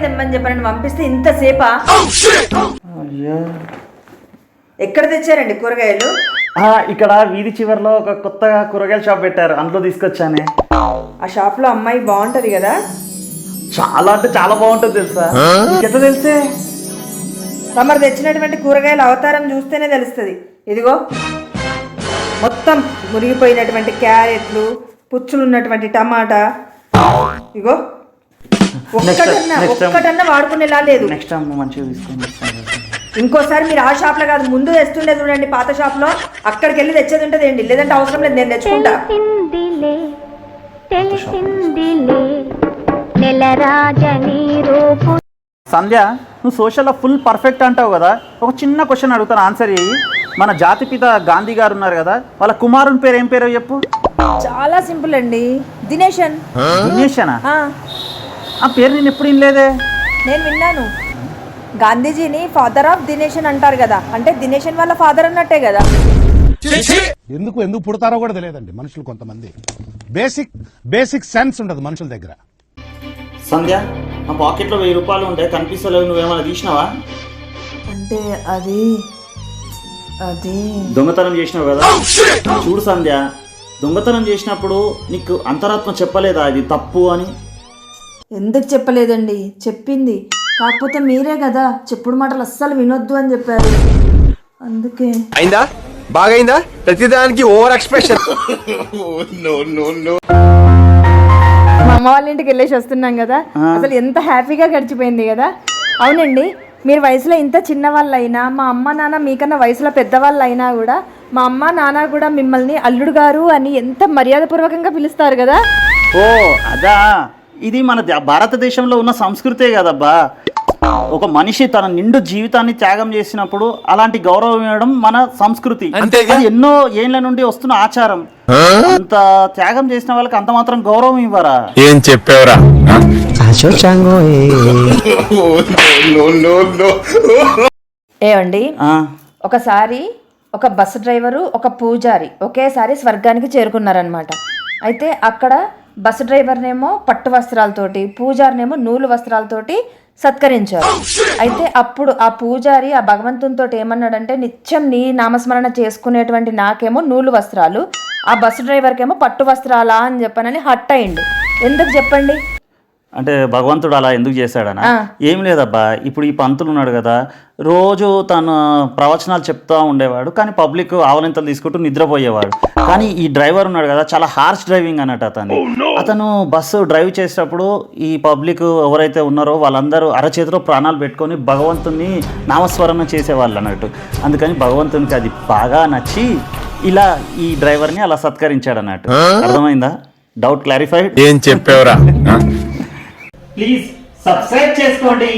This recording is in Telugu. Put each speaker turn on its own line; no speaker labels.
తెమ్మని చెప్పారని పంపిస్తే ఇంతసేపా? ఎక్కడ తెచ్చారండి కూరగాయలు?
ఇక్కడ వీధి చివరిలో ఒక కొత్తగా కూరగాయల షాప్ పెట్టారు, అందులో తీసుకొచ్చానే.
ఆ షాప్ లో అమ్మాయి బాగుంటది కదా?
చాలా అంటే చాలా బాగుంటుంది తెలుసా. ఎట్లా తెలిసే?
తమరు తెచ్చినటువంటి కూరగాయల అవతారం చూస్తేనే తెలుస్తుంది. ఇదిగో మొత్తం మురిగిపోయినటువంటి క్యారెట్లు, పుచ్చులు ఉన్నటువంటి టమాటా. ఇగో ఒక్కటన్నా వాడుకునేలా లేదు.
నెక్స్ట్ టైం మంచిగా తీసుకొని.
ఇంకోసారి మీరు ఆ షాప్ లో కాదు, ముందు తెస్తుండే చూడండి పాత షాప్ లో, అక్కడికి వెళ్ళి తెచ్చేది ఉంటుంది ఏంటి, లేదంటే అవసరం లేదు, నేను తెచ్చుకుంటా.
సంధ్య, నువ్వు సోషల్లో ఫుల్ పర్ఫెక్ట్ అంటావు కదా, ఒక చిన్న క్వశ్చన్ అడుగుతాను, ఆన్సర్ చేయి. మన జాతిపిత గాంధీ గారు ఉన్నారు కదా, వాళ్ళ కుమారుని పేరు ఏం పేరో చెప్పు.
చాలా సింపుల్ అండి, దినేషన్.
దినేషనా? ఆ పేరు నేను ఎప్పుడు వినలేదే.
నేను విన్నాను. గాంధీజీని ఫాదర్ ఆఫ్ దినేషన్ అంటారు కదా, అంటే దినేషన్ వాళ్ళ ఫాదర్ అన్నట్టే కదా.
ఎందుకు పుడతారో కూడా తెలియదండి మనుషులు. కొంతమంది బేసిక్ సెన్స్ ఉండదు మనుషుల దగ్గర.
సంధ్య, నా పాకెట్లో 1000 రూపాయలు ఉంటాయి, కనిపిస్తలేవు, నువ్వేమైనా తీసినావా?
అంటే అది
దొంగతనం చేసినావు కదా. చూడు సంధ్య, దొంగతనం చేసినప్పుడు నీకు అంతరాత్మ చెప్పలేదా ఇది తప్పు అని?
ఎందుకు చెప్పలేదండి, చెప్పింది. కాకపోతే మీరే కదా చెప్పుడు మాటలు అస్సలు వినొద్దు అని చెప్పారు, అందుకే.
అయిందా? బాగైందా? ప్రతిదానికి ఓవర్ ఎక్స్ప్రెషన్.
మా అమ్మ వాళ్ళ ఇంటికి వెళ్ళేసి వస్తున్నాం కదా, అసలు ఎంత హ్యాపీగా గడిచిపోయింది కదా. అవునండి, మీరు వయసులో ఇంత చిన్న వాళ్ళు అయినా, మా అమ్మ నాన్న మీకన్నా వయసులో పెద్దవాళ్ళు అయినా కూడా, మా అమ్మ నాన్న కూడా మిమ్మల్ని అల్లుడు గారు అని ఎంత మర్యాదపూర్వకంగా పిలుస్తారు కదా.
ఓ అదా, ఇది మన భారతదేశంలో ఉన్న సంస్కృతే కదబ్బా. ఒక మనిషి తన నిండు జీవితాన్ని త్యాగం చేసినప్పుడు అలాంటి గౌరవం ఇవ్వడం మన సంస్కృతి. అది ఎన్నో ఏళ్ల నుండి వస్తున్న ఆచారం. అంత త్యాగం చేసిన వాళ్ళకి అంత మాత్రం గౌరవం ఇవ్వరా?
ఏం చెప్పావురా?
ఏమండి, ఒకసారి ఒక బస్సు డ్రైవరు, ఒక పూజారి ఒకేసారి స్వర్గానికి చేరుకున్నారనమాట. అయితే అక్కడ బస్సు డ్రైవర్నేమో పట్టు వస్త్రాలతోటి, పూజారినేమో నూలు వస్త్రాలతోటి సత్కరించారు. అయితే అప్పుడు ఆ పూజారి ఆ భగవంతునితో ఏమన్నాడంటే, నిత్యం నీ నామస్మరణ చేసుకునేటువంటి నాకేమో నూలు వస్త్రాలు, ఆ బస్సు డ్రైవర్కేమో పట్టు వస్త్రాలా అని చెప్పనని హట్ అయ్యిండు. ఎందుకు చెప్పండి?
అంటే భగవంతుడు అలా ఎందుకు చేశాడనా? ఏం లేదబ్బా, ఇప్పుడు ఈ పంతులు ఉన్నాడు కదా, రోజు తన ప్రవచనాలు చెప్తూ ఉండేవాడు, కానీ పబ్లిక్ ఆవలింతలు తీసుకుంటూ నిద్రపోయేవాడు. కానీ ఈ డ్రైవర్ ఉన్నాడు కదా, చాలా హార్ష్ డ్రైవింగ్ అన్నట్టు అతను బస్సు డ్రైవ్ చేసేటప్పుడు ఈ పబ్లిక్ ఎవరైతే ఉన్నారో వాళ్ళందరూ అరచేతిలో ప్రాణాలు పెట్టుకొని భగవంతుని నామస్మరణ చేసేవాళ్ళు అన్నట్టు. అందుకని భగవంతునికి అది బాగా నచ్చి ఇలా ఈ డ్రైవర్ని అలా సత్కరించాడు అన్నట్టు. అర్థమైందా? Doubt clarified?
ఏం చెప్పావురా?
ప్లీజ్ సబ్స్క్రైబ్ చేసుకోండి.